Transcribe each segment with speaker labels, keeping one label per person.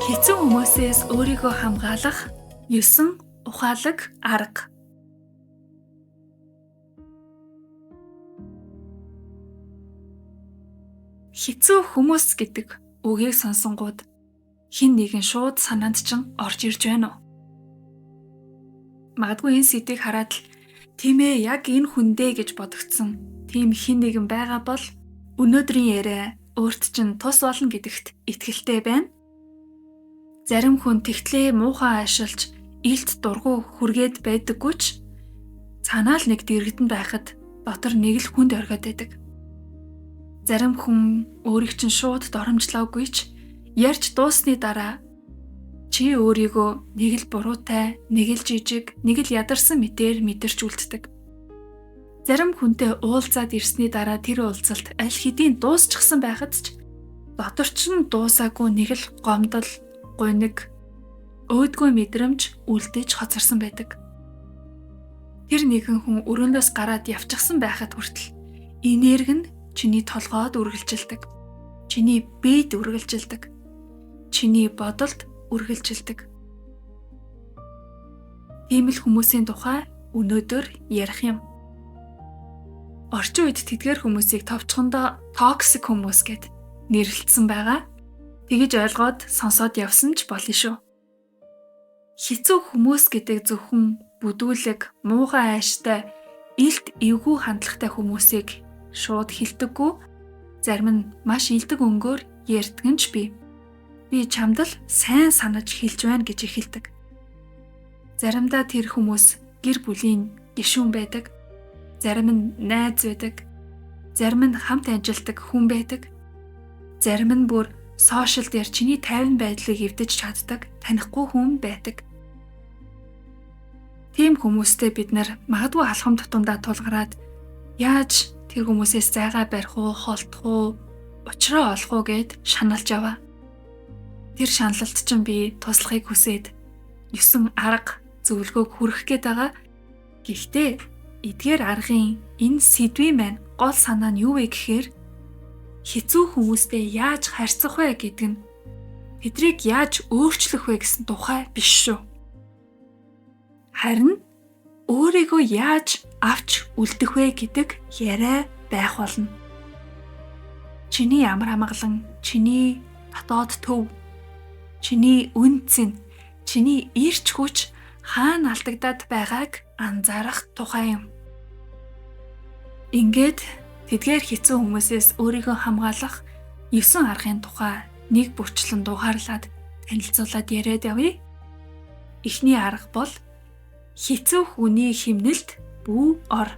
Speaker 1: Хэцүү хүмүүсээс өөрийгөө хамгаалах 9 ухаалаг арга. Хэцүү хүмүүс гэдэг үгийг сонсонгууд хэн нэгэн шууд санаанд чинь орж ирж байна уу? Магадгүй энэ сэдвийг хараад л тийм ээ, яг энэ хүндээ гэж бодогдсон тийм хэн нэгэн байгаа бол өнөөдрийн яриа өөрт чинь тус болно гэдэгт итгэлтэй байна. Зарим хүн тэгтлээ муухай ашиглаж илт дургу хүргээд байдаггүй ч цаанаа л нэг дэрэгдэн байхад дотор нэг л хүнд оргиод байдаг. Зарим хүн өөрийг чинь шууд доромжлоогүй ч ярьж дуусны дараа чи өөрийгөө нэг л буруутай, нэг л жижиг, нэг л ядарсан мэтээр мэдэрч үлддэг. Зарим хүнтэй уулзаад ирсний дараа тэр уулзалт аль хэдийн дуусчихсан байхад ч дотор чинь дуусаагүй нэг л гомдол, гуниг, өөдгөө мэдрэмж үлдээж хоцорсон байдаг. Тэр нэгэн хүн өрөөнөөс гараад явчихсан байхад хүртэл энерги нь чиний толгойд үргэлжилдэг. Чиний биед үргэлжилдэг. Чиний бодолд үргэлжилдэг. Ийм л хүмүүсийн тухай өнөөдөр ярих юм. Орчин үед тэдгээр хүмүүсийг товчхондоо токсик хүмүүс гэд нэрлэлсэн байгаа. Тэгэж ойлгоод сонсоод явсан ч болно шүү. Хэцүү хүмүүс гэдэг зөвхөн бүдүүлэг, муухай айштай, илт эвгүй хандлагатай хүмүүсийг шууд хэлдэггүй. Зарим нь маш илдэг өнгөөр ярьдаг нь ч бий. Би чамд л сайн санаж хэлж байна гэж эхэлдэг. Заримдаа тэр хүмүүс гэр бүлийн гишүүн байдаг. Зарим нь найз байдаг. Зарим нь хамт ажилладаг хүн байдаг. Зарим нь бүр сошиал дээр чиний тайван байдлыг эвдэж чаддаг танихгүй хүн байдаг. Тийм хүмүүстэй бид нар магадгүй алхам тутамдаа тулгараад яаж тэр хүмүүсээс зайгаа барих уу, холдох уу, учраа олох уу гэд шаналж яваа. Тэр шаналлт чинь би туслахыг хүсээд 9 арга зөвлөгөөг хүргэх гээд байгаа. Гэхдээ эдгээр аргын энэ сэдвийн маань гол санаа нь юу вэ гэхээр хэцүү хүмүүстэй яаж харьцах вэ гэдэг нь тэдрийг яаж өөрчлөх вэ гэсэн тухай биш шүү. Харин өөрийгөө яаж авч үлдэх вэ гэдэг яриа байх болно. Чиний амар амгалан, чиний дотоод төв, чиний үнцэн, чиний эрч хүч хаана алдагдаад байгааг анзаарах тухай юм. Ингээд тэдгээр хэцүү хүмүүсээс өөрийгөө хамгаалах 9 аргын тухай нэг бүрчлэн дугаарлаад танилцуулаад яриад явъя. Эхний арга бол хэцүү хүний химнэлд бүү ор.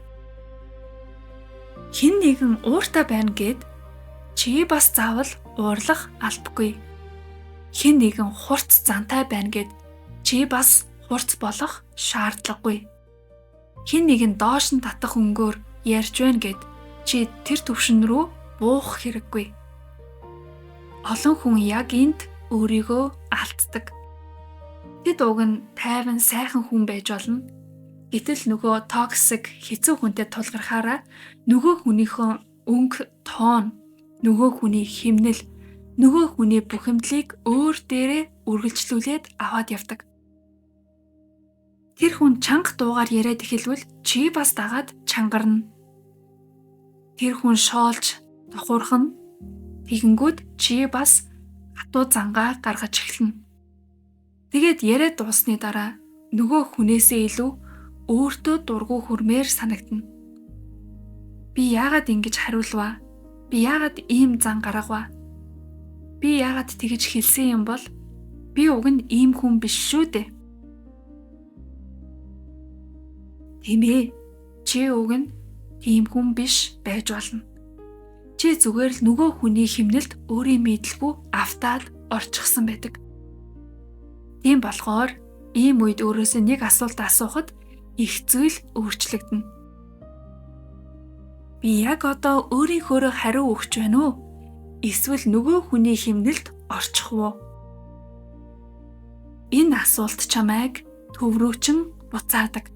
Speaker 1: Хэн нэгэн ууртай байна гэд чи бас заавал уурлах албагүй. Хэн нэгэн хурц зантай байна гэд чи бас хурц болох шаардлагагүй. Хэн нэгэн доош нь татах өнгөөр ярьж байна гэд чи тэр төвшин рүү буух хэрэггүй. Олон хүн яг энд өөрийгөө алддаг. Тэд уг нь тайван сайхан хүн байж болно. Гэтэл нөгөө токсик хэцүү хүнтэй тулгархаараа нөгөө хүнийхөө өнгө тоон, нөгөө хүний химнэл, нөгөө хүний бухимдлыг өөр дээрээ үргэлжлүүлээд аваад явдаг. Тэр хүн чанга дуугаар яриад эхэлвэл чи бас дагаад чангарна. Тэр хүн шоолж тохуурхна. Тэгэнгүүт чи бас хатуу зангаа гаргаж эхэлнэ. Тэгээд яриад дуусны дараа нөгөө хүнээсээ илүү өөртөө дургу хүрмээр санагдана. Би яагаад ингэж хариулваа? Би яагаад ийм зан гаргаваа? Би яагаад тэгэж хэлсэн юм бол би уг нь ийм хүн биш шүү дээ. Тийм ээ, чи уг нь тийм хүн биш байж болно. Чи зүгээр л нөгөө хүний химнэлд өөрийн мэдлгүй автаад орчихсан байдаг. Тийм болохоор ийм үед өөрөөсөө нэг асуулт асуухад их зүйл өөрчлөгдөнө. Би яг одоо өөрийнхөөрөө хариу өгч байна уу? Эсвэл нөгөө хүний химнэлд орчих уу? Энэ асуулт чамайг төв рүү чин буцаадаг.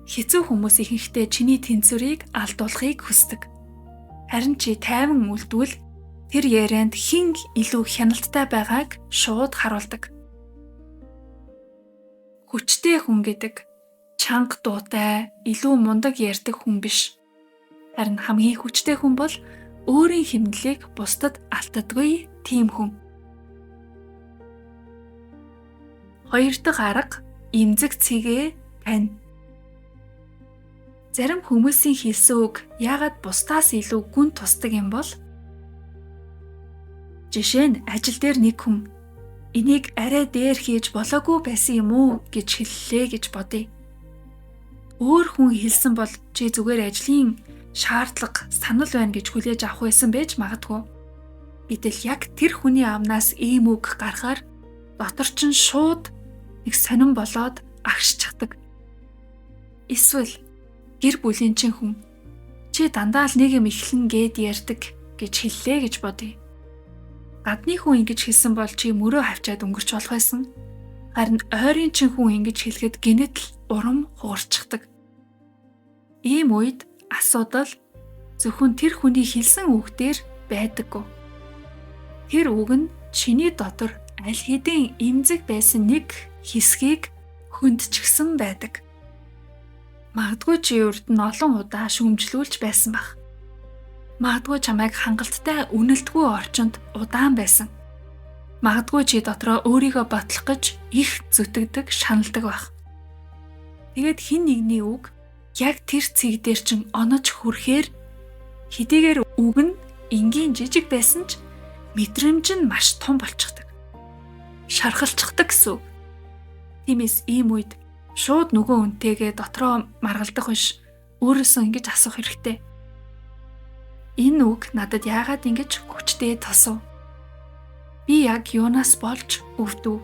Speaker 1: Хэцүү хүмүүс ихэнхдээ чиний тэнцвэрийг алдуулахыг хүсдэг. Харин чи тайван үлдвэл тэр ярианд хэн илүү хяналттай байгааг шууд харуулдаг. Хүчтэй хүн гэдэг чанга дуутай, илүү мундаг ярьдаг хүн биш. Харин хамгийн хүчтэй хүн бол өөрийн хэмнэлийг бусдад алддаггүй тийм хүн. Хоёр дахь арга эмзэг цэгээ тань. Зарим хүмүүсийн хэлсэн үг яагаад бусдаас илүү гүн тусдаг юм бол? Жишээ нь ажил дээр нэг хүн энийг арай дээр хийж болоогүй байсан юм уу гэж хэллээ гэж бодъё. Өөр хүн хэлсэн бол чи зүгээр ажлын шаардлага санал байна гэж хүлээж авах байсан байж магадгүй. Гэтэл яг тэр хүний амнаас ийм үг гарахаар дотор чинь шууд нэг сонирн болоод агшчихдаг. Эсвэл гэр бүлийн чинь хүн чи дандаа л нэг юм эхлэн гээд ярьдаг гэж хэллээ гэж бодъё. Гадны хүн ингэж хэлсэн бол чи мөрөө хавчаад өнгөрч болох байсан. Харин ойрын чин хүн ингэж хэлэхэд гинэт л урам хугарчихдаг. Ийм үед асуудал зөвхөн тэр хүний хэлсэн үг дээр байдаггүй. Тэр үг нь чиний дотор аль хэдийн эмзэг байсан нэг хэсгийг хөндчихсэн байдаг. Магадгүй чи урд нь олон удаа шүүмжлүүлж байсан бах. Магадгүй чамайг хангалттай үнэлдэггүй орчинд удаан байсан. Магадгүй чи дотроо өөрийгөө ботлох гэж их зүтгэдэг, шаналдаг байх. Тэгээд хин нэгний үг яг тэр цэг дээр чин онож хүрэхээр хэдийгээр үг нь энгийн жижиг байсан ч мэдрэмж нь маш том болчихдог. Шархалчихдаг гэсэн үг. Тиймээс ийм үед шууд нөгөө үнтэйгээ дотроо маргалдах биш, өөрөөсөө ингэж асуух хэрэгтэй. Энэ үг надад яагаад ингэж хүчтэй тосов? Би яг юунаас болж өвдөв?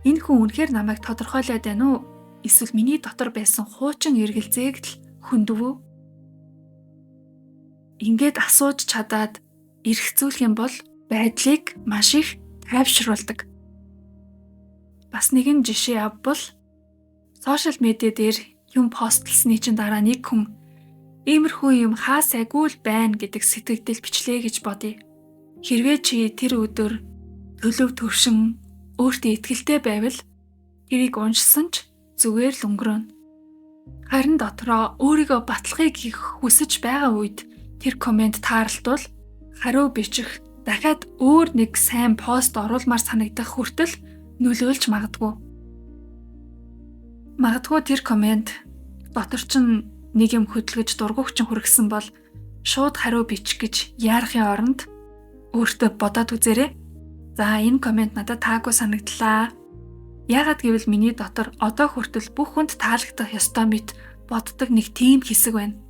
Speaker 1: Энэ хүн үнэхээр намайг тодорхойлоод байна уу? Эсвэл миний дотор байсан хуучин эргэлзээг л хөндөв үү? Ингээд асууж чадаад эргцүүлэх юм бол байдлыг маш их тайвшруулдаг. Бас нэгэн жишээ авбал сошиал медиа дээр юм постлсны чинь дараа нэг хүн иймэрхүү юм хаа сайгүй л байна гэдэг сэтгэгдэл бичлээ гэж бодъё. Хэрвээ чи тэр өдөр төлөв төвшин өөртөө итгэлтэй байвал тэрийг уншсан ч зүгээр л өнгөрөөнө. Харин дотроо өөрийгөө батлахыг хүсэж байгаа үед тэр комент таарлтвал хариу бичих дахиад өөр нэг сайн пост оруулмаар санагдах хүртэл нөлөөлж магадгүй. Магадгүй тэр комент дотор чинь нэг юм хөдөлгөж дургугч хүргэсэн бол шууд хариу бичих гэж яарахын оронд өөртөө бодоод үзээрэй. За энэ комент надад таагүй санагдлаа. Яагаад гэвэл миний дотор одоо хүртэл бүх хүнд таалагдах ёстой мэт боддог нэг тийм хэсэг байна.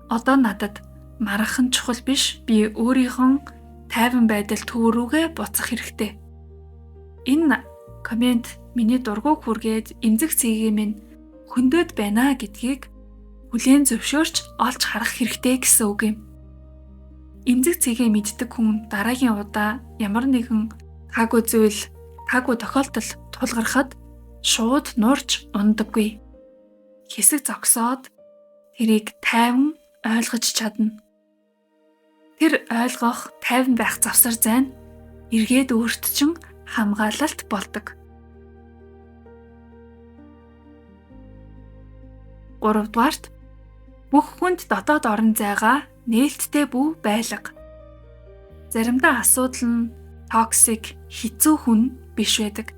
Speaker 1: Одоо надад маргахан чухал биш, би өөрийнхөө тайван байдал төв рүүгээ буцах хэрэгтэй. Энэ комент миний дургуг хүргээд эмзэг цэгийг минь хөндөд байна гэдгийг хүлээн зөвшөөрч олж харах хэрэгтэй гэсэн үг юм. Эмзэг цэгээ мэддэг хүн дараагийн удаа ямар нэгэн таагүй зүйл, таагүй тохиолдол тулгархад шууд нурж ундаггүй. Хэсэг зогсоод тэрийг тайван ойлгож чадна. Тэр ойлгох, тайван байх завсар зайн эргээд өөрт чинь хамгаалалт болдог. 3-дугаарт бүх хүнд дотоод орон зайгаа нээлттэй бүү байлга. Заримдаа асуудал нь токсик, хэцүү хүн биш байдаг.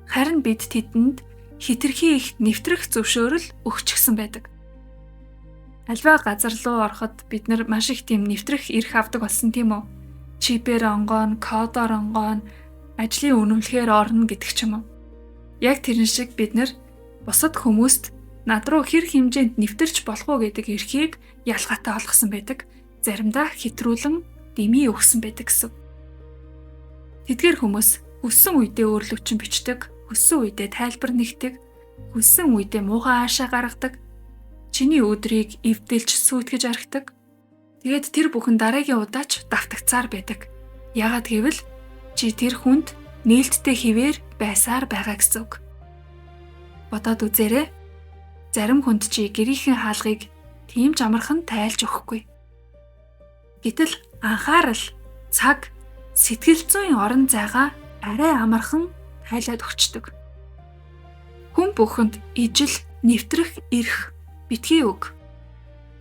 Speaker 1: Харин бид тэдэнд хитрхи их нэвтрэх зөвшөөрөл өгчихсөн байдаг. Альва газар руу ороход бид нар маш их тийм нэвтрэх эрх авдаг болсон тийм үү? Чипээр онгоон, кодоор онгоон, ажлын үнэмлэхээр орно гэдэг ч юм уу. Яг тэрэн шиг бид нар бусад хүмүүст над руу хэр хэмжээнд нэвтэрч болох уу гэдэг эрхийг ялгаатай олгосон байдаг. Заримдаа хэтрүүлэн дэмий өгсөн байдаг гэсэн. Тэдгээр хүмүүс хүссэн үедээ өөрлөвчин бичдэг, хүссэн үедээ тайлбар нэгдэг, хүссэн үедээ муухай аашаа гаргадаг, чиний өдрийг эвдэлж сүйтгэж архидаг. Тэгээд тэр бүхэн дараагийн удаач давтагцаар байдаг. Яагаад гэвэл чи тэр хүнд нээлттэй хിവэр байсаар байгаа гэсэн үг. Бодоод үзээрэй. Зарим хүнд чи гэрийнхэн хаалгыг тийм ч амархан тайлж өгөхгүй. Гэтэл анхаарал, цаг, сэтгэл зүйн орон зайгаа арай амархан тайлаад өгчдөг. Хүн бүхэнд ижил, нэвтрэх эрх битгий өг.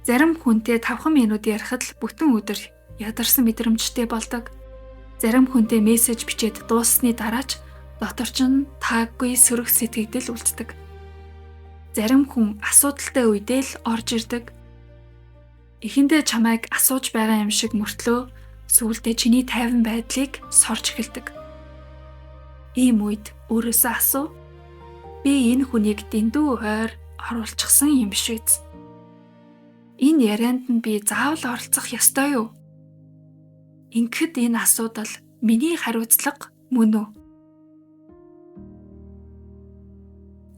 Speaker 1: Зарим хүнтэй 5 минут ярихад л бүтэн өдөр ядарсан мэдрэмжтэй болдог. Зарим хүнтэй мессеж бичээд дууссаны дараач дотор нь тааггүй сөрөг сэтгэгдэл үлддэг. Зарим хүн асуудалтай үедээ л орж ирдэг. Эхэндээ чамайг асууж байгаа юм шиг мөртлөө сүүлдээ чиний тайван байдлыг сорж эхэлдэг. Ийм үед өөрөөсөө асуу. Би энэ хүнийг дэндүү ойр оруулчихсан юм биш үү? Энэ ярианд нь би заавал оролцох ёстой юу? Ингэхэд энэ асуудал миний хариуцлага мөн үү?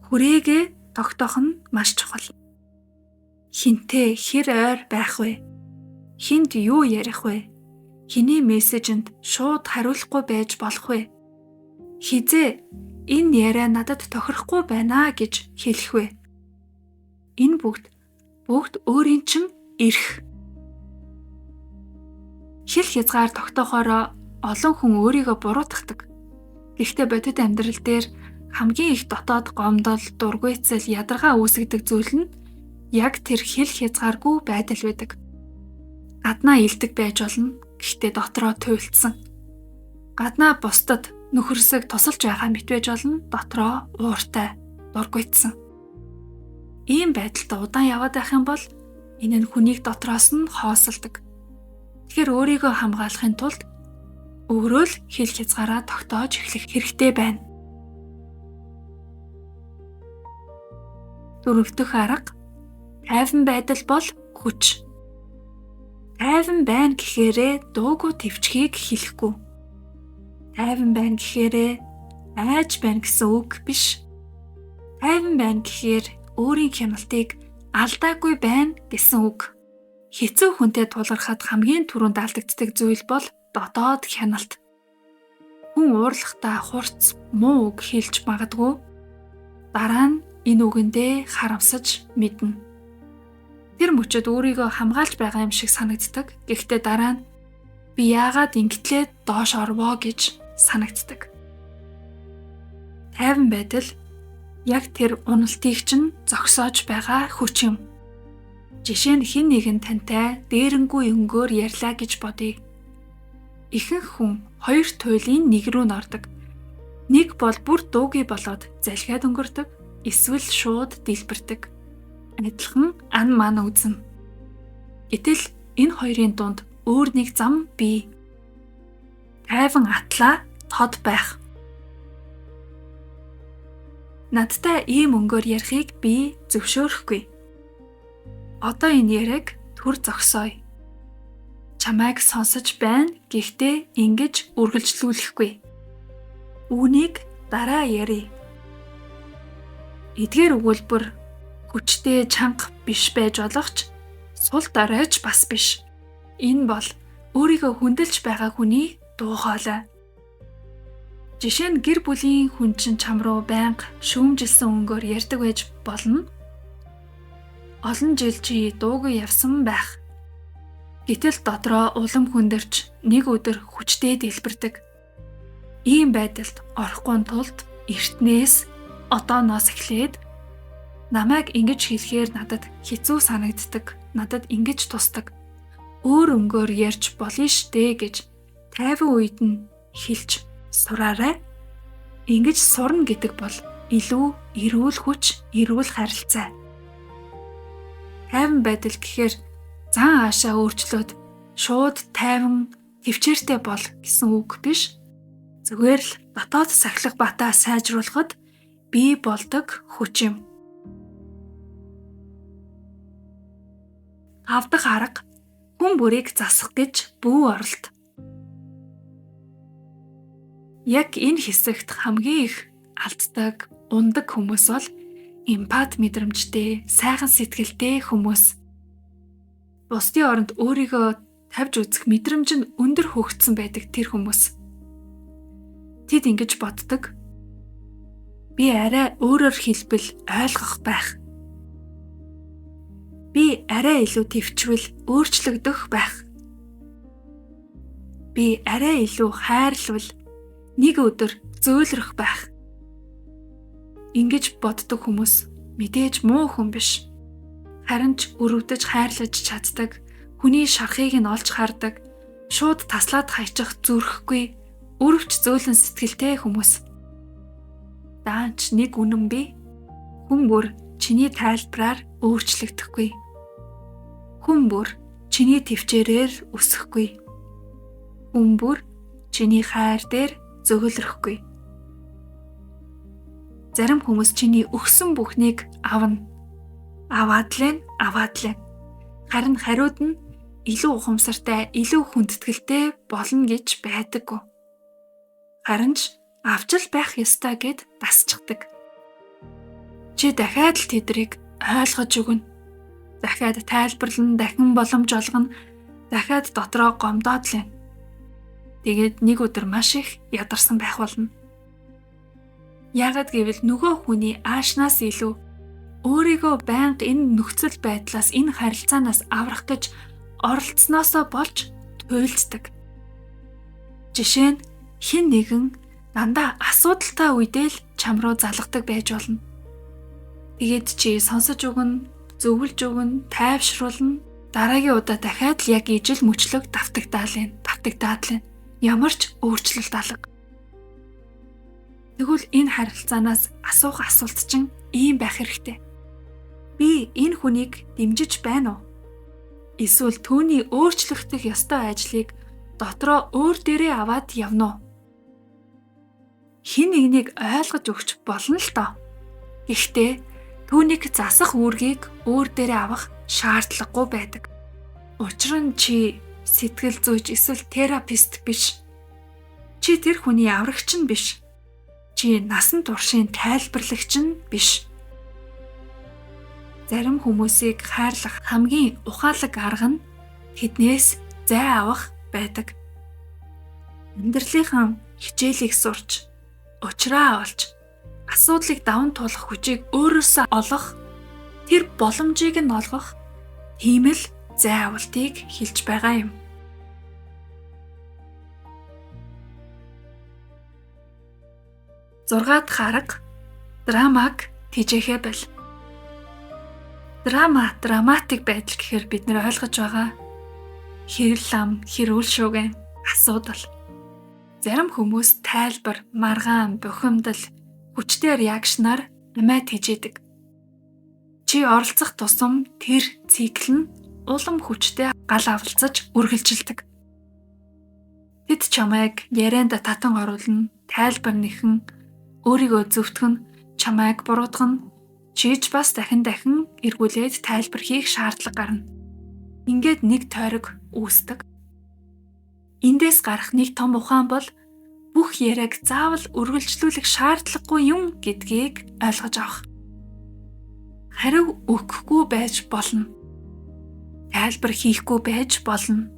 Speaker 1: Хүрээгээ тогтоох нь маш чухал. Хинтээ хэр ойр байх вэ? Хинд юу ярих вэ? Хиний мессежэнд шууд хариулахгүй байж болох вэ? Хизээ энэ яриа надад тохирохгүй байна гэж хэлэх вэ? Энэ бүгд өөрийн чинь эрх. Хэл хязгаар тогтоохороо олон хүн өөрийгөө буруутгадаг. Гэхдээ бодит амьдрал дээр хамгийн их дотоод гомдол, дургуйцал, ядаргаа үүсгдэг зүйл нь яг тэр хэл хязгааргүй байдал байдаг. Гаднаа илдэг байж болно. Гэхдээ дотроо туйлдсан. Гаднаа бусдад нөхөрсөг тусалж байгаа мэт байж болно. Дотроо ууртай, дургуйцсан. Ийм байдалтай удаан яваад байх юм бол энэ нь хүнийг дотроос нь хоосолдог. Тэгэхээр өөрийгөө хамгаалахын тулд өөрөө л хэл хязгаараа тогтоож эхлэх хэрэгтэй байна. Дөрөвдөх арга тайван байдал бол хүч. Тайван байна гэхээрээ дуугүй төвчхийг хэлэхгүй. Тайван байна гэхээрээ айж байна гэсэн үг биш. Тайван байна гэхээр өөрийн хяналтыг алдаагүй байна гэсэн үг. Хэцүү хүнтэй тулгархад хамгийн түрүүнд алдагддаг зүйл бол дотоод хяналт. Хүн уурлахдаа хурц муу үг хэлж магадгүй. Дараа нь энэ үгэндээ харамсаж мэднэ. Тэр мөчөд өөрийгөө хамгаалж байгаа юм шиг санагддаг. Гэхдээ дараа нь би яагаад ингэтлээ доош орвоо гэж санагддаг. Тайван байдал яг тэр уналтыг чинь зогсоож байгаа хүч юм. Жишээ нь хэн нэгэн тантай дээрэнгүй өнгөөр ярьлаа гэж бодъё. Ихэнх хүн хоёр туйлын нэг рүү нордог. Нэг бол бүр дуугүй болоод залхиад өнгөрдөг, эсвэл шууд дэлбэрдэг. Адилхан ан ман үзнэ. Гэтэл энэ хоёрын дунд өөр нэг зам бий. Тайван атлаа тод байх. Надтай ийм өнгөөр ярихыг би зөвшөөрөхгүй. Одоо энэ яриаг түр зогсооё. Чамайг сонсож байна, гэхдээ ингэж үргэлжлүүлэхгүй. Үүнийг дараа ярив. Эдгээр өгүүлбэр хүчтэй чанга биш байж болох ч сул доройч бас биш. Энэ бол өөрийгөө хүндэлж байгаа хүний дуу хоолой. Жишээ нь гэр бүлийн хүн чинь чам руу байнга шүүмжилсэн өнгөөр ярьдаг байж болно. Олон жил чи дуугүй явсан байх. Гэтэл дотроо улам хүндэрч нэг өдөр хүчтэй дэлбэрдэг. Ийм байдалд орохгүй тулд эртнээс одооноос эхлээд намайг ингэж хэлэхээр надад хэцүү санагддаг. Надад ингэж тусдаг. Өөр өнгөөр ярьж болно штэ гэж тайван үед нь хэлж сураарай. Ингэж сурна гэдэг бол илүү эрүүл хүч, эрүүл харилцаа. Тайван байдал гэхээр зан аашаа өөрчлөөд шууд тайван төвчээртэй бол гэсэн үг биш. Зүгээр л дотоод сахилах батаа сайжруулахад бий болдог хүч юм. 5 дахь арга хүн бүрийг засах гэж бүү оролт. Яг энэ хэсэгт хамгийн их алддаг, ундаг хүмүүс бол эмпат мэдрэмжтэй, сайхан сэтгэлтэй хүмүүс. Бусдын оронд өөрийгөө тавьж үзэх мэдрэмж нь өндөр хөгжсөн байдаг тэр хүмүүс. Тэд ингэж боддог. Би арай өөрөөр хэлбэл ойлгох байх. Би арай илүү төвчвөл өөрчлөгдөх байх. би арай илүү хайрлавал нэг өдөр зөөлрөх байх. Ингэж боддог хүмүүс мэдээж муу хүн биш. Харин ч өрөвдөж хайрлаж чаддаг, хүний шархыг нь олж хардаг, шууд таслаад хайчих зүрхгүй, өрөвч зөөлөн сэтгэлтэй хүмүүс. Даанч нэг үнэн бий. Хүн бүр чиний тайлбараар өөрчлөгдөхгүй. Хүн бүр чиний төвчээрээр өсөхгүй. Хүн бүр чиний хайр дээр зөөлрөхгүй. Зарим хүмүүс чиний өгсөн бүхнийг авна. Аваад л. Харин хариуд нь илүү ухамсартай, илүү хүндэтгэлтэй болно гэж байдаггүй. Харин ч авч л байх ёстой гэд дасчихдаг. Чи дахиад л тэдрийг ойлгож өгнө. Дахиад тайлбарлан, дахин боломж олгоно. Дахиад дотроо гомдоод л. Тэгээд нэг өдөр маш их ядарсан байх болно. Яагад гэвэл нөгөө хүний аашнаас илүү өөрийгөө байнга энэ нөхцөл байдлаас, энэ харилцаанаас аврах гэж оролцсноосоо болж туйлддаг. Жишээ нь хэн нэгэн дандаа асуудалтай үедээ л чам руу залгадаг байж болно. Тэгээд чи сонсож өгнө, зөвлөж өгнө, тайвшруулна. Дараагийн удаа дахиад л яг ижил мөчлөг давтагдаад л. Ямар ч өөрчлөлт алга. Тэгвэл энэ харилцаанаас асуух асуулт чинь ийм байх хэрэгтэй. Би энэ хүнийг дэмжиж байна уу? Эсвэл түүний өөрчлөгдөх ёстой ажлыг дотроо өөр дээрээ аваад явна уу? Хэн нэгнийг ойлгож өгч болно л доо. Гэхдээ түүнийг засах үүргийг өөр дээрээ авах шаардлагагүй байдаг. Учир нь чи сэтгэл зүйч эсвэл терапевт биш. Чи тэр хүний аврагч нь биш. Чи насан туршийн тайлбарлагч нь биш. Зарим хүмүүсийг хайрлах хамгийн ухаалаг арга нь тэднээс зай авах байдаг. Амьдралынхаа хичээлийг сурч, учраа олж, асуудлыг даван туулах хүчийг өөрөөсөө олох, тэр боломжийг нь олгох тийм л зай авалтыг хэлж байгаа юм. 6 дахь арга драмаг тэжээхэ бэл. Драматик байдал гэхээр бид нэр ойлгож байгаа хэрэл ам, хэр үл шуугэн асуудал. Зарим хүмүүс тайлбар, маргаан, бухимдал, хүчтэй реакшнаар амиа тэжээдэг. Чи оролцох тусам тэр цикл нь улам хүчтэй гал авалцаж үргэлжилдэг. Тэд чамайг ярианда татан оруулна, тайлбар нэхэн, өөрийгөө зөвтгөн, чамайг буруутгана, чиж бас дахин эргүүлээд тайлбар хийх шаардлага гарна. Ингээд нэг тойрог үүсдэг. Эндээс гарах нэг том ухаан бол бүх яриаг заавал үргэлжлүүлэх шаардлагагүй юм гэдгийг ойлгож авах. Хариу өгөхгүй байж болно. Тайлбар хийхгүй байж болно.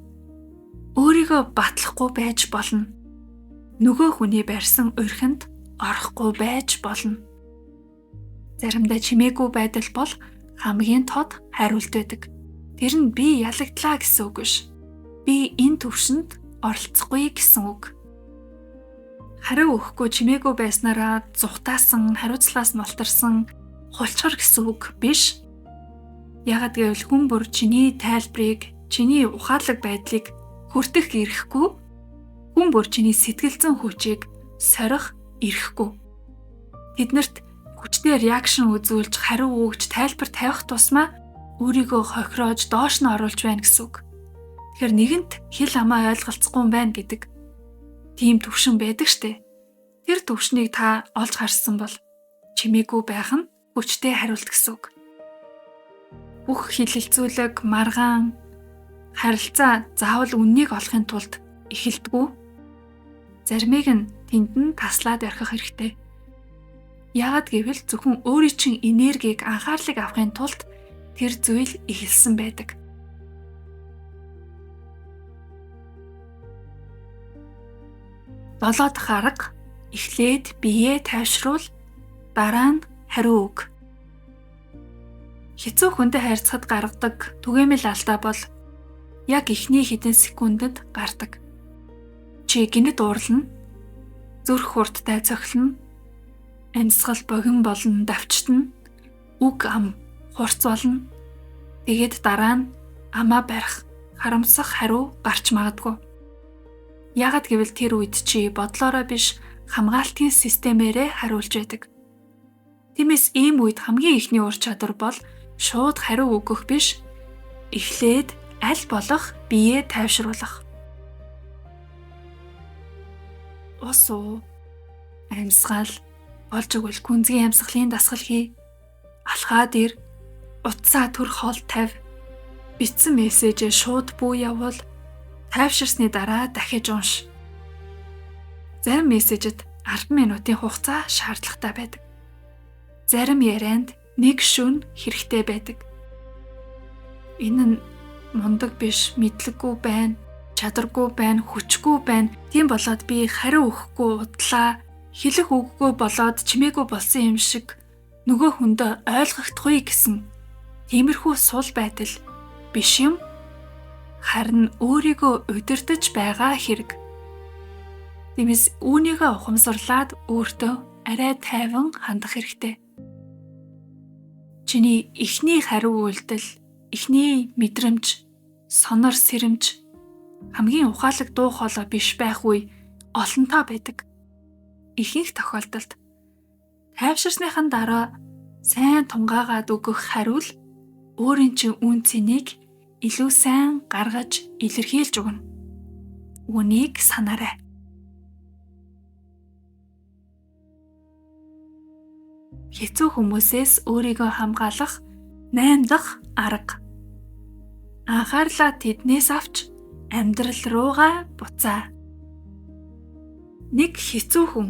Speaker 1: Өөрийгөө батлахгүй байж болно. Нөгөө хүний барьсан урхинд орохгүй байж болно. Заримдаа чимээгүй байдал бол хамгийн тод хариулт байдаг. Тэр нь би ялагдлаа гэсэн үг биш. Би энэ төвшөнд оролцохгүй гэсэн үг. Хариу өгөхгүй чимээгүй байснараа зүхтаасан, хариуцлагаас мултарсан, хулчгар гэсэн үг биш. Яагад гэвэл хүн бүр чиний тайлбарыг, чиний ухаалаг байдлыг хүртэх ирэхгүй, хүн бүр чиний сэтгэл зүйн хүчийг сорих ирэхгүй. Тэднэрт хүчтэй реакшн үзүүлж, хариу өгж, тайлбар тавих тусмаа өөрийгөө хохироож, доош нь оруулж байна гэсэн үг. Тэгэхээр нэгэнт хэл хамаа ойлголцохгүй юм байна гэдэг тийм төвшин байдаг штэ. Тэр төвшнийг та олж харсан бол чимээгүй байх нь хүчтэй хариулт гэсэн үг. Бүх хилэлцүүлэг, маргаан, харилцаа заавал үннийг олохын тулд эхэлдэггүй. Заримыг нь тэнд нь таслаад орхих хэрэгтэй. Яагад гэвэл зөвхөн өөрийн чинь энергийг, анхаарлыг авахын тулд тэр зүйл эхэлсэн байдаг. Долоо дахь арга эхлээд биеэ тайвшруул, дараа нь хариу өг. Хэцүү хүнтэй харьцахад гаргадаг түгээмэл алдаа бол яг эхний хэдэн секундэд гардаг. Чи гинэд уурлана. Зүрх хурдтай цохилно. Амьсгал богин болно давчтана. Үг ам хурц болно. Тэгээд дараа нь амаа барих, харамсах хариу гарч магадгүй. Яагад гэвэл тэр үед чи бодлороо биш хамгаалтын системээрээ хариулж байдаг. Тиймээс ийм үед хамгийн ихний ур чадвар бол шууд хариу өгөх биш, эхлээд аль болох биеэ тайвшруулах. Ус уу, амьсгал, болж өгвөл гүнзгий амьсгалын дасгал хий, алхаад ир, утсаа төр хоол тавь, бичсэн мессежээ шууд бүү явуул, тайвширсны дараа дахиж унш. Зарим мессежэд 10 минутын хугацаа шаардлагатай байдаг. Зарим ярианд 1 шөнө хэрэгтэй байдаг. Энэ нь мундаг биш, мэдлэггүй байна, чадваргүй байна, хүчгүй байна. Тийм болоод би хариу өгөхгүй удлаа, хэлэх үггүй болоод чимээгүй болсон юм шиг нөгөө хүндээ ойлгохдохгүй гэсэн тиймэрхүү сул байдал биш юм. Харин өөрийгөө удирдах байгаа хэрэг. Тиймээс үүнийгээ ухамсарлаад өөртөө арай тайван хандах хэрэгтэй. Чиний эхний хариу үйлдэл, эхний мэдрэмж, сонор сэрэмж хамгийн ухаалаг дуу хоолой биш байх үе олонтоо байдаг. Ихэнх тохиолдолд тайвширсныхан дараа сайн тунгаагаад өгөх хариул өөрийн чин үн цэнийг илүү сайн гаргаж илэрхийлж өгнө. Үнийг санаарай. Хэцүү хүмүүсээс өөрийгөө хамгаалах 8 дахь арга. Анхаарлаа тэднээс авч амьдрал руугаа буцаа. Нэг хэцүү хүн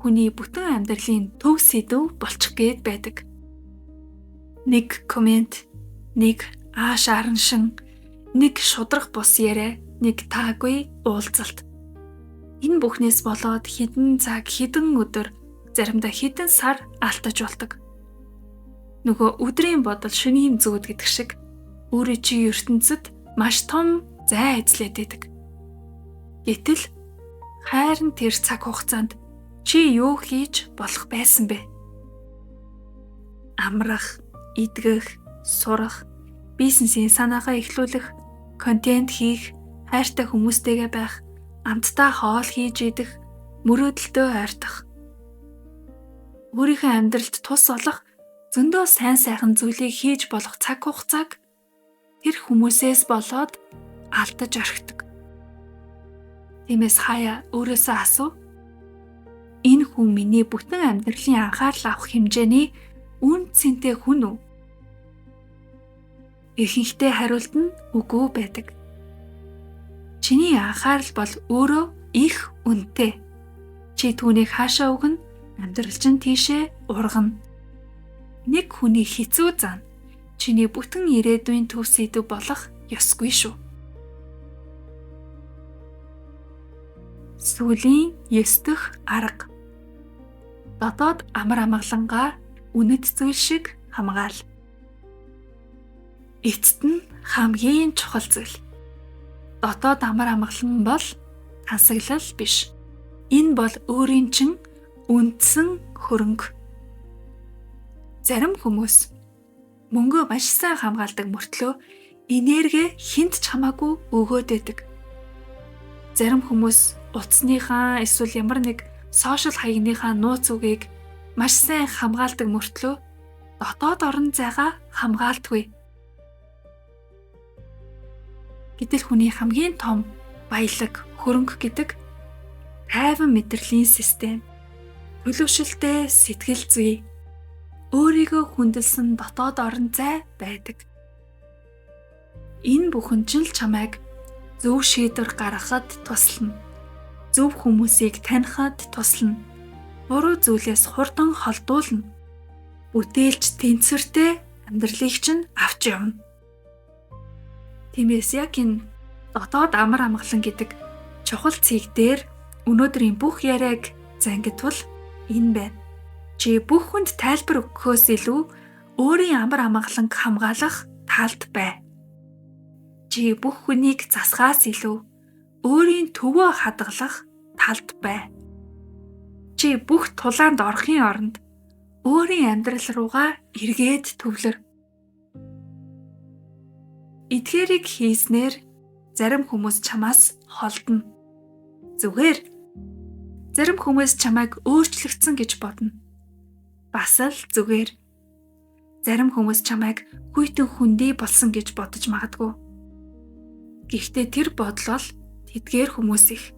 Speaker 1: хүний бүтэн амьдралын төв сэдэв болчих гээд байдаг. Нэг комент, нэг ааш араншин, нэг шудрах бус яриа, нэг таагүй уулзалт. Энэ бүхнээс болоод хэдэн цаг, хэдэн өдөр, заримдаа хэдэн сар алдаж болдог. Нөгөө өдрийн бодол шөнийн зүүд гэдэг шиг өөрөө чи ертөнцид маш том зай эзлээд байдаг. Гэтэл хайрын тэр цаг хугацаанд чи юу хийж болох байсан бэ? Амрах, идгэх, сурах, бизнесийн санаагаа эхлүүлэх, контент хийх, хайртай хүмүүстэйгээ байх, амттай хоол хийж идэх, мөрөөдөлтөө ойртох. Өөрийнхөө амьдралд тус олох зөндөө сайн сайхан зүйлийг хийж болох цаг хугацааг тэр хүмүүсээс болоод алдаж орхидог. Тиймээс хаяа өөрөөсөө асуу. Энэ хүн миний бүтэн амьдралын анхаарал авах хэмжээний үн цэнтэй хүн үү? Ихэнхдээ хариулт нь үгүй байдаг. Чиний анхаарал бол өөрөө их үнэтэй. Чи түүнийг хаашаа өгнө? Амьдрал чинь тийшээ ургана. Нэг хүний хэцүү зан чиний бүтэн ирээдүйн төв сэдэв болох ёсгүй шүү. Сүүлийн 9 дахь арга. Дотоод амар амгалангаа үнэт зүйл шиг хамгаал. Эцэст нь хамгийн чухал зүйл. Дотоод амар амгалан бол хансаглал биш. Энэ бол өөрийн чин үндсэн хөрөнгө. Зарим хүмүүс мөнгөө маш сайн хамгаалдаг мөртлөө энерги хинт ч хамаагүй өгөөд байдаг. Зарим хүмүүс утасныхаа эсвэл ямар нэг сошиал хаягныхаа нууц үгийг маш сайн хамгаалдаг мөртлөө дотоод орон зайгаа хамгаалтгүй. Гэтэл хүний хамгийн том баялаг, хөрөнгө гэдэг тайван мэдрэлийн систем, төлөвшөлтэй сэтгэл зүй, өөрийгөө хүндэлсэн дотоод орон зай байдаг. Энэ бүхэн ч л чамайг зөв шийдвэр гаргахад туслана. Зөв хүмүүсийг танихад туслана. Буруу зүйлээс хурдан холдуулна. Бүтээлч тэнцвэртэй амьдралыг чинь авч явна. Тиймээс яг энэ дотоод амар амгалан гэдэг чухал цэг дээр өнөөдрийн бүх яриаг зангидвал энэ байна. Чи бүх хүнд тайлбар өгөхөөс илүү өөрийн амар амгаланг хамгаалах талд бай. Чи бүх хүнийг засахаас илүү өөрийн төвөө хадгалах талд бай. Чи бүх тулаанд орохын оронд өөрийн амьдрал руугаа эргээд төвлөр. Эдгээрийг хийснээр зарим хүмүүс чамаас холдно. Зүгээр. Зарим хүмүүс чамайг өөрчлөгдсөн гэж бодно. Бас л зүгээр. Зарим хүмүүс чамайг хүйтэн хүндий болсон гэж бодож магадгүй. Гэхдээ тэр бодол бол тэдгээр хүмүүс их.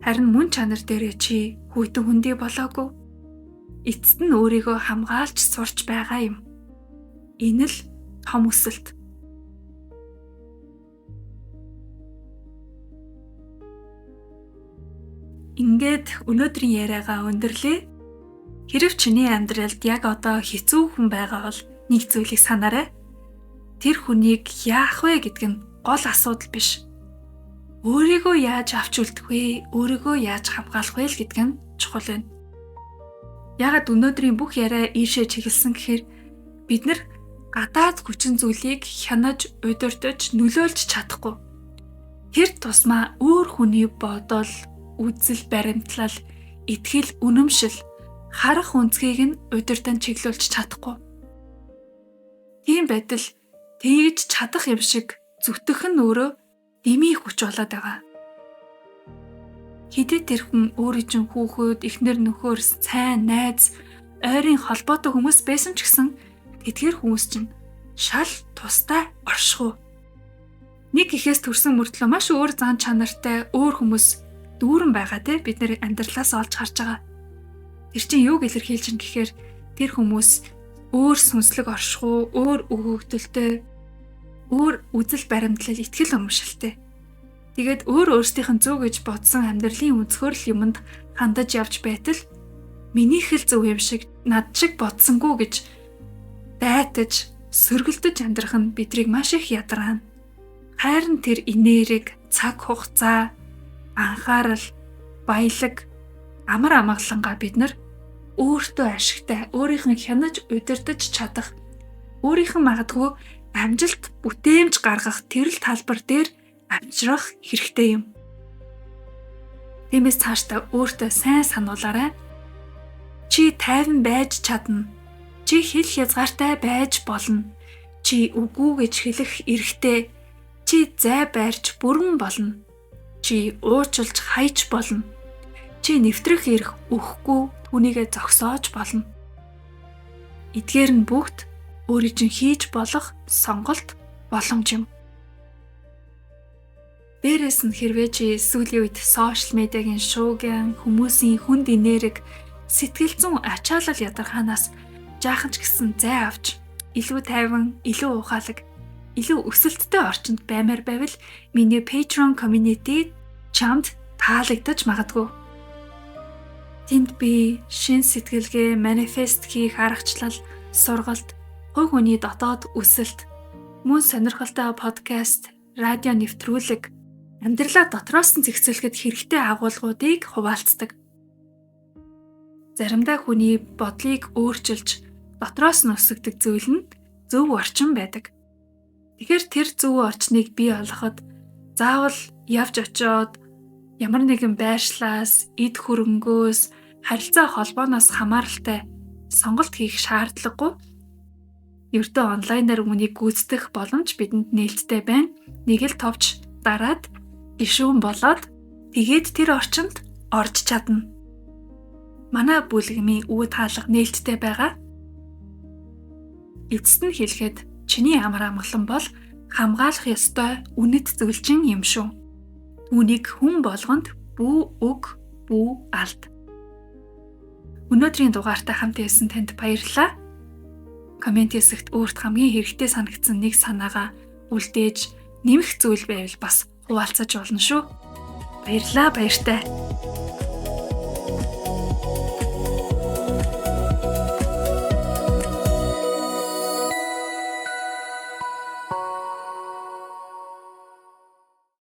Speaker 1: Харин мөн чанар дээрээ чи хүйтэн хүндий болоогүй. Эцэст нь өөрийгөө хамгаалж сурч байгаа юм. Энэ л том өсөлт. Ингээд өнөөдрийн яриагаа өндөрлөө. Хэрв чиний амьдралд яг одоо хэцүү хүн байгаа бол нэг зүйлийг санаарай. Тэр хүнийг яах вэ гэдэг нь гол асуудал биш. Өөрийгөө яаж авч үлдэх вэ? Өөрийгөө яаж хамгаалах вэ гэдэг нь чухал байна. Ягаад өнөөдрийн бүх яриа ийшээ чиглэсэн гэхээр бид нар гадаад хүчин зүйлийг хянаж, удирдах, нөлөөлж чадахгүй. Тэр тусмаа өөр хүний бодол, үзэл баримтлал, итгэл, үнэмшил, харах үнцгийг нь удирдан чиглүүлж чадахгүй. Тийм байтал тэгж чадах юм шиг зүтгэх нь өөрөө дэмий хүч болоод байгаа. Хэдий тэр хүн өөрийн чинь хүүхэд, эхнэр нөхөр, сайн найз, ойрын холбоотой хүмүүс байсан ч гэсэн тэдгээр хүмүүс чинь шал тустай оршихуй. Нэг ихээс төрсэн мөртлөө маш өөр зан чанартай өөр хүмүүс дүүрэн байгаа те бид нэр амьдралаас олж харж байгаа. Тэр чинь юуг илэрхийлж байна гэхээр тэр хүмүүс өөр сүнслэг оршихуй, өөр өгөгдөлтэй, өөр үзэл баримтлал, итгэл үнэмшилтэй. Тэгээд өөрсдийнх нь зөв гэж бодсон амьдралын өнцгөрл юмд хандаж явж байтал минийх л зөв юм шиг, над шиг бодсонгүй гэж дайтаж, сөргөлдөж амьдрах нь бидрийг маш их ядаргаана. Хайрн тэр инээрэг, цаг хугацаа, анхаарал, баялаг, амар амгалангаа бид нар өөртөө ашигтай, өөрийнх нь хянаж удирдах чадах, өөрийнх нь магадгүй амжилт бүтээмж гаргах тэрл талбар дээр амжирах хэрэгтэй юм. Тиймээс цаашдаа өөртөө сайн сануулаарай. Чи тайван байж чадна. Чи хэл хязгаартай байж болно. Чи үгүй гэж хэлэх эрхтэй. Чи зай байрч бүрэн болно. Чи уучлж хайж болно. Чи нэвтрэх эрх өгөхгүй түүнийгээ зогсоож болно. Эдгээр нь бүгд өөрийн чинь хийж болох сонголт боломж юм. Дээрээс нь хэрвээ чи сүүлийн үед сошиал медиагийн шуугиан, хүмүүсийн хүнд инээрэг, сэтгэл зүйн ачаалал ядаргаанаас жаахан ч гэсэн зай авч илүү тайван, илүү ухаалаг, илүү өсөлттэй орчинд баймаар байвал миний Patreon community чамд таалагдаж магадгүй. Тэнд би шин сэтгэлгээ, манифест хийх аргачлал, сургалт, хувь хүний дотоод өсөлт, мөн сонирхолтой подкаст, радио нэвтрүүлэг, амьдралаа дотроос нь зэгцэлэхэд хэрэгтэй агуулгуудыг хуваалцдаг. Заримдаа хүний бодлыг өөрчилж дотроос нь өсгдөг зүйл нь зөв орчин байдаг. Тэгэхээр тэр зөв орчныг бий болгоход заавал явж очиод ямар нэгэн байршлаас, эд хөрөнгөөс, харилцаа холбооноос хамааралтай сонголт хийх шаардлагагүй. Ердөө онлайнаар үнийг гүйцэтгэх боломж бидэнд нээлттэй байна. Нэг л товч дараад гишүүн болоод тэгээд тэр орчинд орж чадна. Манай бүлгэмийн үүд хаалга нээлттэй байгаа. Эцэст нь хэлэхэд чиний амар амгалан бол хамгаалах ёстой үнэт зөвлжин юм шүү. Үүнийг хүн болгонд бүү өг, бүү алд. Өнөөдрийн дугаартай хамт байсан танд баярлалаа. Комент хэсэгт өөрт хамгийн хэрэгтэй санагдсан нэг санаагаа үлдээж нэмэх зүйл байвал бас хуваалцаж болно шүү. Баярлалаа, баяртай.